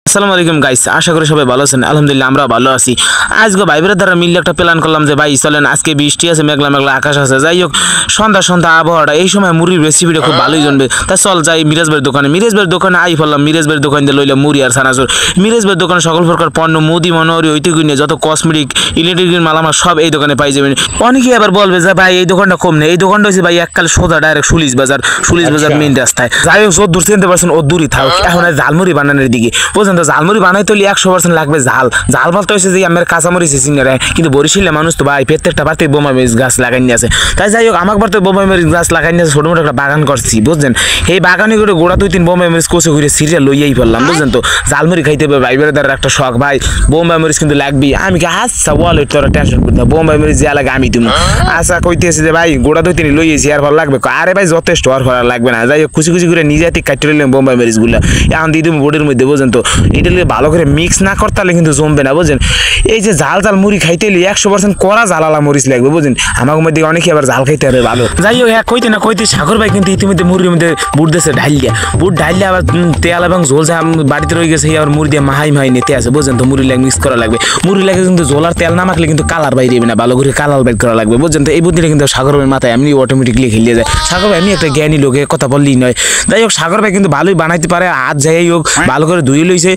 আসসালামু আলাইকুম গাইস, আশা করি সবাই ভালো আছেন। আলহামদুলিল্লাহ আমরা ভালো আছি। আজকে ভাই ব্রাদাররা মিলে একটা প্ল্যান করলাম যে ভাই চলেন আজকে বৃষ্টি আছে, মেঘলা মেঘলা আকাশ আছে, যাই হোক সন্ধ্যা আবহাওয়াটা এই সময় মুড়ির রেসিপিটা খুব ভালোই জানবে। তা চল যাই মিরাজবের দোকানে আই ফেললাম। মিরাজবের দোকান দিয়ে লইলাম মুড়ি আর সানাসুর। মিরাজবের দোকানে সকল প্রকার পণ্য মুদি মনোহরি ঐতিহ্য নিয়ে যত কসমেটিক ইলেকট্রিকের মালামাল সব এই দোকানে পাই যাবেন। অনেকেই আবার বলবে যে ভাই এই দোকানটা কম নেই, এই দোকানটা হচ্ছে ভাই এককালে সোজা ডাইরেক্ট সুলিশ বাজার মেইন রাস্তায়। যাই হোক যত দূর চিনতে পারছেন ও দূরই থাক। এখন ঝালমুড়ি বানানোর দিকে বুঝলেন তো, ঝালমুড়ি বানাইতে হলে 100% লাগবে ঝাল বলতে হচ্ছে যে আমার কাঁচামরিচ সিঙ্গারে, কিন্তু বরিশালে মানুষ তো ভাই প্রত্যেকটা বাড়িতে বোমা মরিচ গাছ লাগাই নিয়ে আছে। তাই যাই হোক আমার বাড়িতে বোমা মরিচ গাছ লাগাই নিয়ে আছে, ছোট মোটো একটা বাগান করছি বুঝলেন। এই বাগানে করে গোড়া 2-3 বোমা মরিচ কোচে ঘুরে সিরিয়াল লইয়াই ফেললাম বুঝলেন তো। ঝালমুড়ি খাইতে হবে ভাই বেড়াদার একটা শখ ভাই, বোমা মরিচ কিন্তু লাগবেই। আমি কি আচ্ছা বলে তোরা টেনশন করতে, বোমা মরিচ যা লাগে আমি তুমি আচ্ছা কইতেছি যে ভাই গোড়া 2-3 লইয়েছি আর ভালো লাগবে। আরে ভাই যথেষ্ট আর ভালো লাগবে না, যাই হোক খুশি করে নিজে হাতে কাটতে রইলাম বোমা মরিচ গুলা। এখন দিয়ে তুমি বোর্ডের মধ্যে বুঝেন তো, এটা ভালো করে মিক্স না করতে হলে কিন্তু জমবে না বুঝেন। এই যে ঝাল মুড়ি খাইতে হলে 100% কড়া ঝালালা মরিচ লাগবে বুঝেন। আমার মধ্যে অনেকে আবার ঝাল খাইতে পারে ভালো। যাই হোক কইতে সাগর ভাই কিন্তু ইতিমধ্যে মুড়ির মধ্যে বুট দিয়েছে বুট ঢাইলিয়া আবার তেল এবং ঝোল যা বাড়িতে রয়ে গেছে আবার মুড়ি দিয়ে মাহাই নিতে আছে বুঝেন তো। মুড়ি লাগে মিক্স করা লাগবে, মুড়ি লাগে কিন্তু ঝোল আর তেল না মাখলে কিন্তু কালার বাইরে না, ভালো করে কালার বাইর করা লাগবে বুঝছেন তো। এই বুদ্ধিটা কিন্তু সাগর ভাইয়ের মাথায় এমনি অটোমেটিকলি খেলিয়ে যায়। সাগর ভাই এমনি একটা জ্ঞানী লোকে কথা বললেই নয়। যাই হোক সাগর ভাই কিন্তু ভালোই বানাইতে পারে। আজ যাই হোক ভালো করে ধুয়ে লইছে,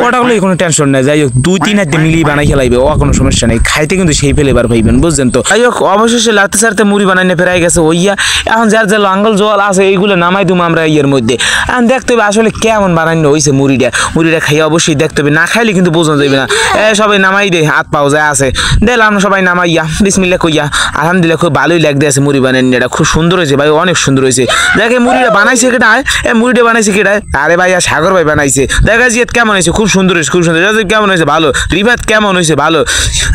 ওটা হলে কোনো টেনশন নাই। যাই হোক 2-3 হাতে মিলিয়ে বানাই খেলাইবে, ও কোনো সমস্যা নেই, খাইতে কিন্তু সেই ফেলেবার পাইবেন বুঝছেন তো। যাই হোক অবশেষে লাতে সারতে মুড়ি বানাইনে ফেরাই গেছে ওইয়া। এখন যার লাঙ্গল জল আছে এইগুলো নামাই দুম আমরা ইয়ের মধ্যে। এখন দেখতে হবে আসলে কেমন বানানো হয়েছে মুড়িটা খাইয়ে অবশ্যই দেখতে হবে, না খাইলে কিন্তু বোঝা যাবে না। সবাই নামাই দে, হাত পাও যায় আছে দেখলাম সবাই নামাইয়া বিসমিল্লাহ কইয়া। আলহামদুলিল্লাহ খুব ভালোই লাগতে আছে মুড়ি বানানি, এটা খুব সুন্দর হয়েছে ভাই, অনেক সুন্দর হয়েছে। দেখে মুড়িটা বানাইছে কেটায়, মুড়িটা বানাইছে কেটায়, আরে ভাই সাগর ভাই বানাইছে। দেখা জিয়াত কেমন হয়েছে, খুব সুন্দর হয়েছে খুব সুন্দর। কেমন হয়েছে ভালো, রিভাত কেমন হয়েছে ভালো।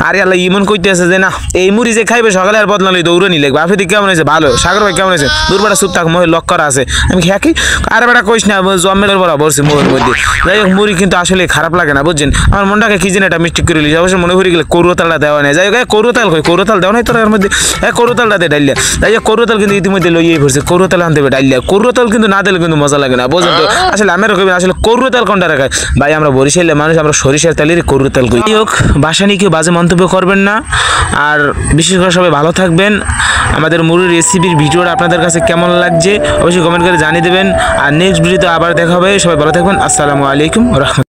আরে আল্লাহ ইমন কইতে আছে যে না এই মুড়ি যে খাইবে সকালে আর বদলালে দৌড়ানি লাগবে। আপনি কেমন হয়েছে ভালো, সাগর ভাই কেমন হয়েছে, দুর্বাটা সুপ থাক মহে লক করা আছে। আমি হ্যাঁ কি আরে বেটা কইস না, জমের বড় বলছি মোহের মধ্যে। যাই হোক মুড়ি কিন্তু আসলে খারাপ লাগে না বুঝছেন। আমার মনটাকে কি যেন একটা মিস্টেক করে লিখে অবশ্যই মনে করি গেলে করুতালটা দেওয়া নেই। যাই হোক করুতাল করুতাল দেওয়া নাই তোর এর মধ্যে, করুতালটা দিয়ে ডাইলিয়া। যাই হোক করুতাল কিন্তু ইতিমধ্যে লইয়েই পড়ছে, করুতাল আনতে হবে ডাইলিয়া। করুতাল কিন্তু না দিলে কিন্তু মজা লাগে না বুঝছেন তো। আসলে আমার কইবেন আসলে করুতাল কোনটা রাখায় ভাই, আমরা বরিশালের মানুষ, আমরা সরিষার তেলের করুতাল কই। যাই হোক বাসা নিয়ে কেউ বাজে মন্তব্য করবেন না, আর বিশেষ করে সবাই ভালো থাকবেন। আমাদের মুড়ির রেসিপির ভিডিওটা আপনাদের কাছে কেমন লাগছে অবশ্যই কমেন্ট করে জানিয়ে দেবেন। আর নেক্সট ভিডিওতে আবার দেখা হবে, সবাই ভালো থাকবেন। আসসালামু আলাইকুম রাহমাতুল্লাহ।